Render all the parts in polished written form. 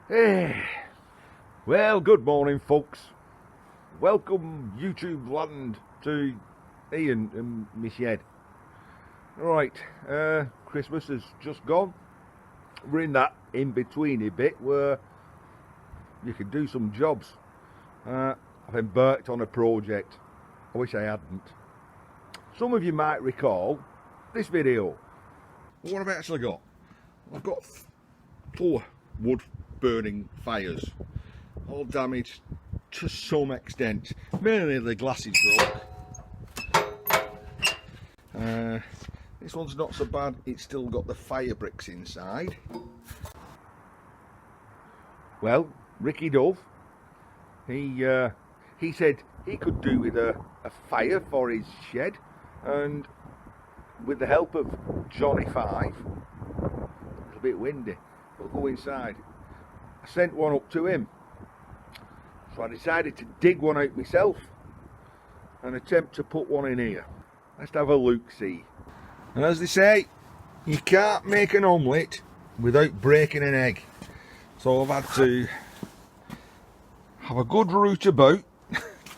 Hey, well, good morning, folks. Welcome, YouTube land, to Ian and my shed. Right, Christmas has just gone. We're in that in-betweeny bit where you can do some jobs. I've embarked on a project. I wish I hadn't. Some of you might recall this video. What have I actually got? I've got 4 wood burning fires, all damaged to some extent. Mainly the glass is broke. This one's not so bad, it's still got the fire bricks inside. Well, Ricky Dove, he said he could do with a fire for his shed, and with the help of Johnny 5, it's a bit windy, we'll go inside. I sent one up to him, so I decided to dig one out myself and attempt to put one in here. Let's have a look, see. And as they say, you can't make an omelette without breaking an egg. So I've had to have a good route about,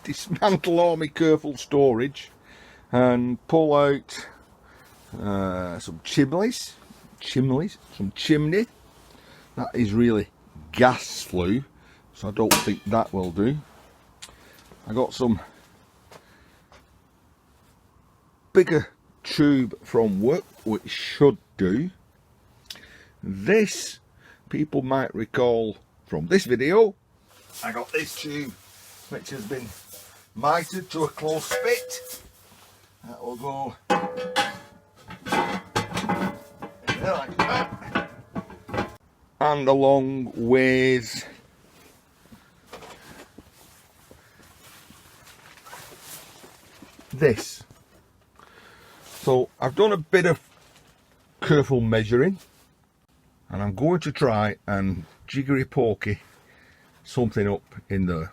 dismantle all my careful storage and pull out some chimneys, some chimney. That is really gas flue, so I don't think that will do. I got some bigger tube from work which should do. This, people might recall from this video, I got this tube which has been mitered to a close fit. That will go in there like that. And along with this. So I've done a bit of careful measuring, and I'm going to try and jiggery pokey something up in there.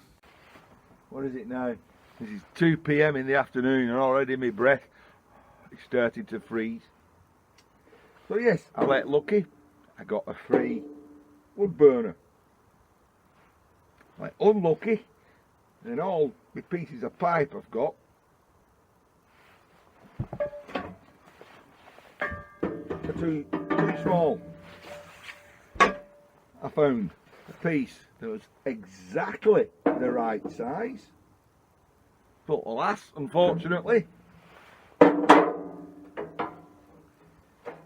What is it now? This is 2 PM in the afternoon, and already my breath is starting to freeze. So yes, I let lucky. I got a free wood burner. Like unlucky, and all the pieces of pipe I've got are too small. I found a piece that was exactly the right size, but alas, unfortunately,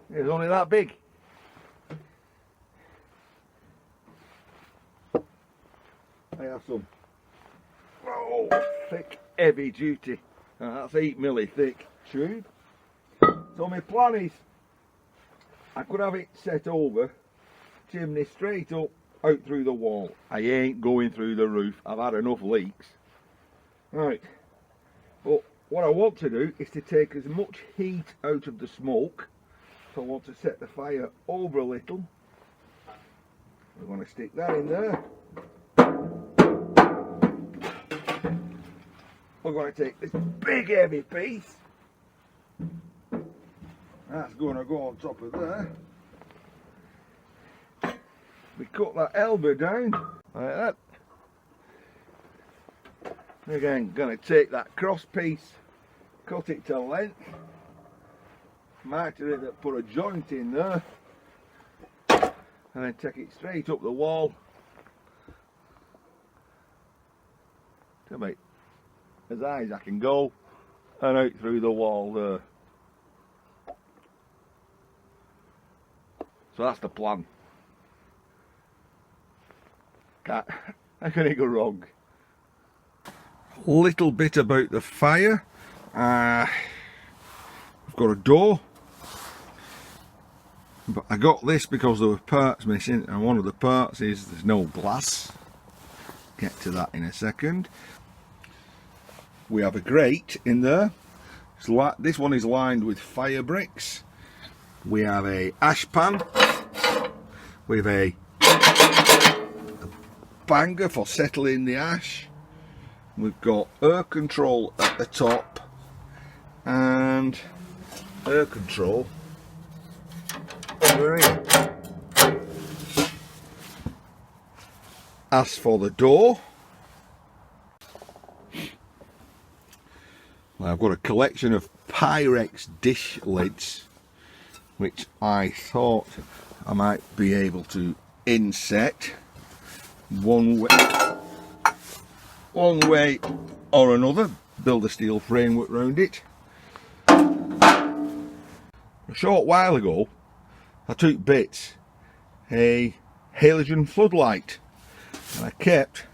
it's only that big. I have some thick, heavy duty, that's 8 milli thick tube. So my plan is, I could have it set over, chimney straight up, out through the wall. I ain't going through the roof, I've had enough leaks. Right, but what I want to do is to take as much heat out of the smoke, so I want to set the fire over a little. We're going to stick that in there. We're going to take this big heavy piece, that's going to go on top of there. We cut that elbow down like that. Again, going to take that cross piece, cut it to length, miter it, put a joint in there, and then take it straight up the wall to make as high as I can go and out through the wall there. So that's the plan. How can it go wrong? Little bit about the fire. I've got a door, but I got this because there were parts missing, and one of the parts is there's no glass. Get to that in a second. We have a grate in there. This one is lined with fire bricks. We have a ash pan with a banger for settling the ash. We've got air control at the top and air control over here. as for the door, I've got a collection of Pyrex dish lids which I thought I might be able to inset one way or another, build a steel framework around it. A short while ago I took bits a halogen floodlight and I kept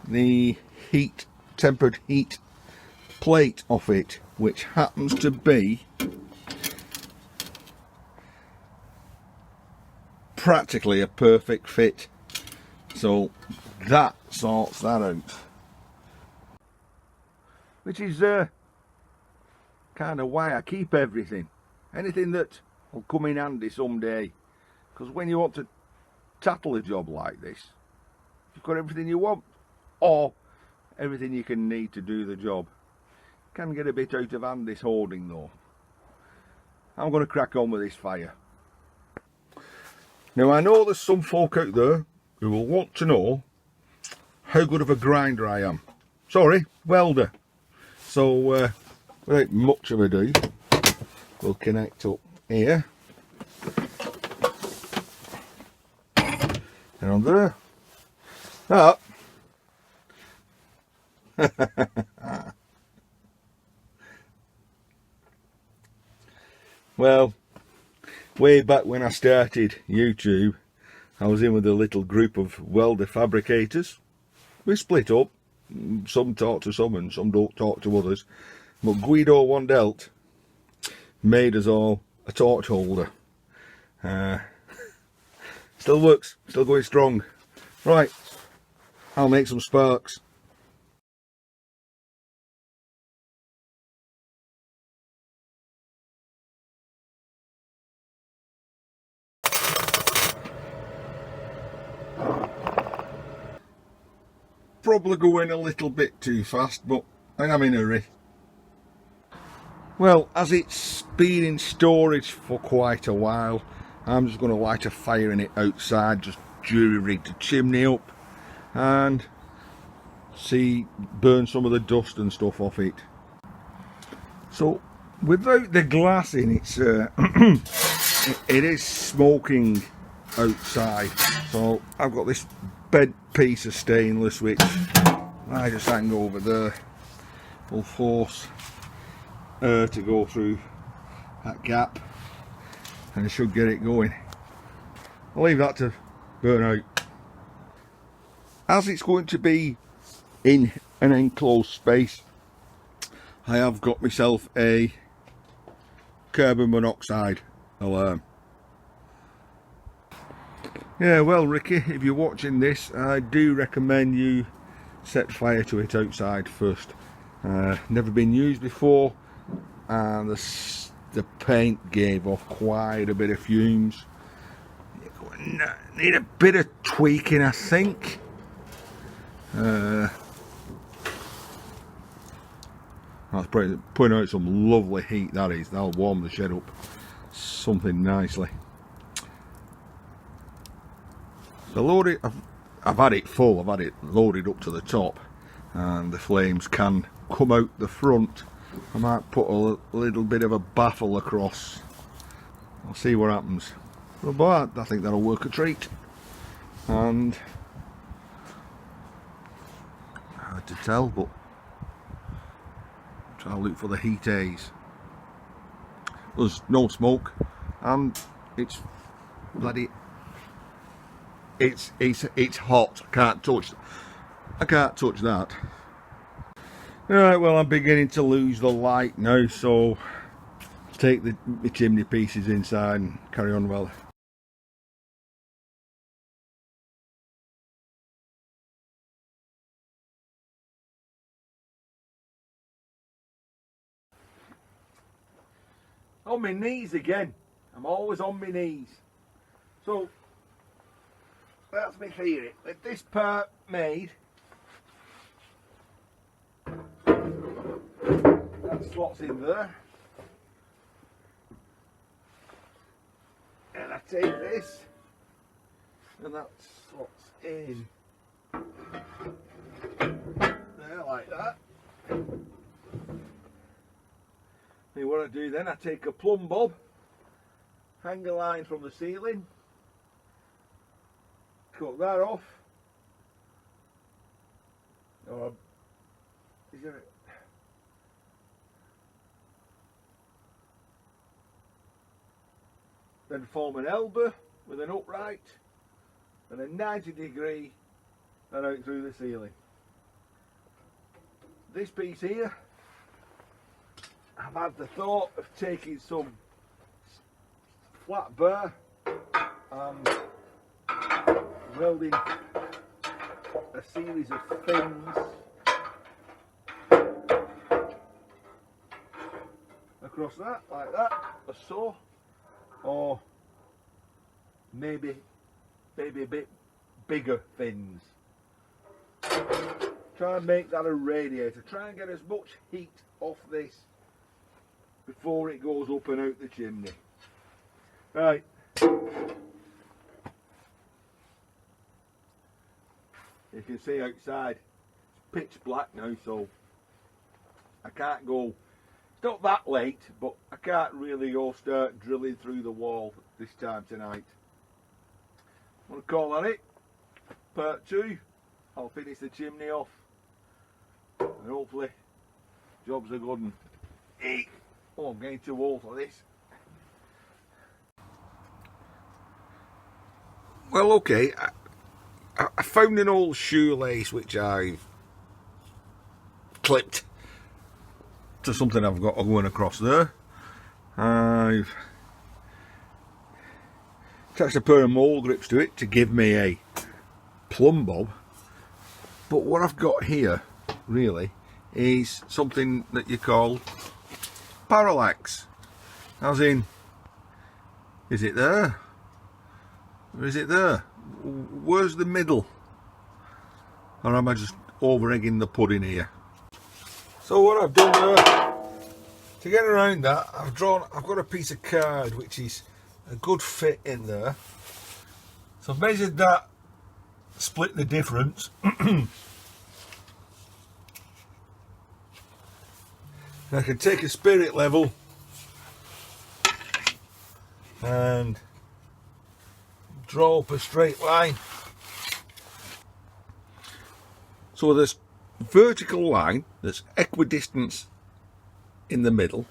the tempered heat plate off it, which happens to be practically a perfect fit, so that sorts that out, which is kind of why I keep anything that will come in handy someday, because when you want to tackle a job like this, you've got everything you want or everything you can need to do the job. Can get a bit out of hand, this hoarding though. I'm going to crack on with this fire. Now I know there's some folk out there who will want to know how good of a grinder I am. Sorry, welder. So without much of ado, we'll connect up here and on there. Ah. Well, way back when I started YouTube, I was in with a little group of welder fabricators. We split up, some talk to some and some don't talk to others, but Guido Wandelt made us all a torch holder. Still works, still going strong. Right, I'll make some sparks. Probably going a little bit too fast, but I am in a hurry. Well, as it's been in storage for quite a while, I'm just going to light a fire in it outside, just jury rig the chimney up and burn some of the dust and stuff off it. So without the glass in, it's it is smoking outside. So I've got this bed piece of stainless which I just hang over there, will force air to go through that gap and it should get it going. I'll leave that to burn out. As it's going to be in an enclosed space, I have got myself a carbon monoxide alarm. Yeah, well Ricky, if you're watching this, I do recommend you set fire to it outside first. Never been used before, and the paint gave off quite a bit of fumes. Need a bit of tweaking, I think. That's putting out some lovely heat, that is. That'll warm the shed up something nicely. The loaded, I've had it full, I've had it loaded up to the top, and the flames can come out the front. I might put a little bit of a baffle across. I'll see what happens. But I think that'll work a treat. And hard to tell, but try to look for the heat haze. There's no smoke, and it's bloody. It's hot. I can't touch that. Alright, well I'm beginning to lose the light now, so take the chimney pieces inside and carry on well. On my knees again. I'm always on my knees. So that's my theory. With this part made, that slots in there, and I take this and that slots in There, like that. And what I do then, I take a plumb bob, hang a line from the ceiling, cut that off. Or is there then form an elbow with an upright and a 90-degree and out through the ceiling. This piece here, I've had the thought of taking some flat bar and welding a series of fins across that, like that, or so, or maybe a bit bigger fins. Try and make that a radiator. Try and get as much heat off this before it goes up and out the chimney. Right. You can see outside, it's pitch black now, so I can't go. It's not that late, but I can't really go start drilling through the wall this time tonight. I'm going to call that it. Part 2. I'll finish the chimney off, and hopefully job's a good one. Oh, I'm getting too old for this. Well, okay, I found an old shoelace which I've clipped to something I've got going across there. I've attached a pair of mole grips to it to give me a plumb bob. But what I've got here, really, is something that you call parallax. As in, is it there? Or is it there? Where's the middle? Or am I just over egging the pudding here? So what I've done there, to get around that, I've got a piece of card which is a good fit in there. So I've measured that, split the difference. I can take a spirit level and draw up a straight line. So there's vertical line that's equidistant in the middle.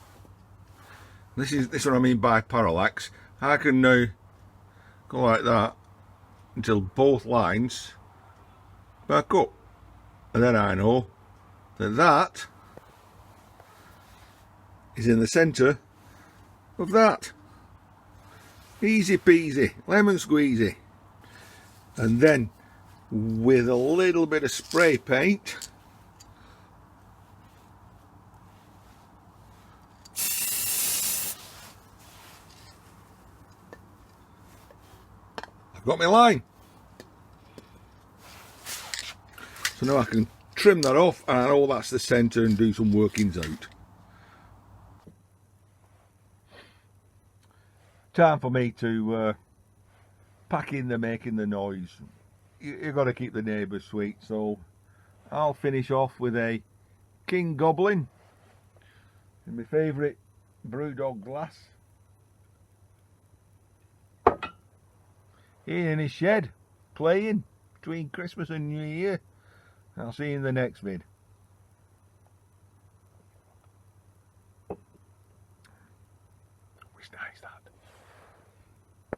This is what I mean by parallax. I can now go like that until both lines back up, and then I know that that is in the centre of that. Easy peasy, lemon squeezy. And then with a little bit of spray paint, I've got my line. So now I can trim that off, and I know that's the centre, and do some workings out. Time for me to pack in the making the noise. You've got to keep the neighbours sweet, so I'll finish off with a King Goblin in my favourite Brewdog glass. Here in his shed, playing between Christmas and New Year. I'll see you in the next vid. Was nice that.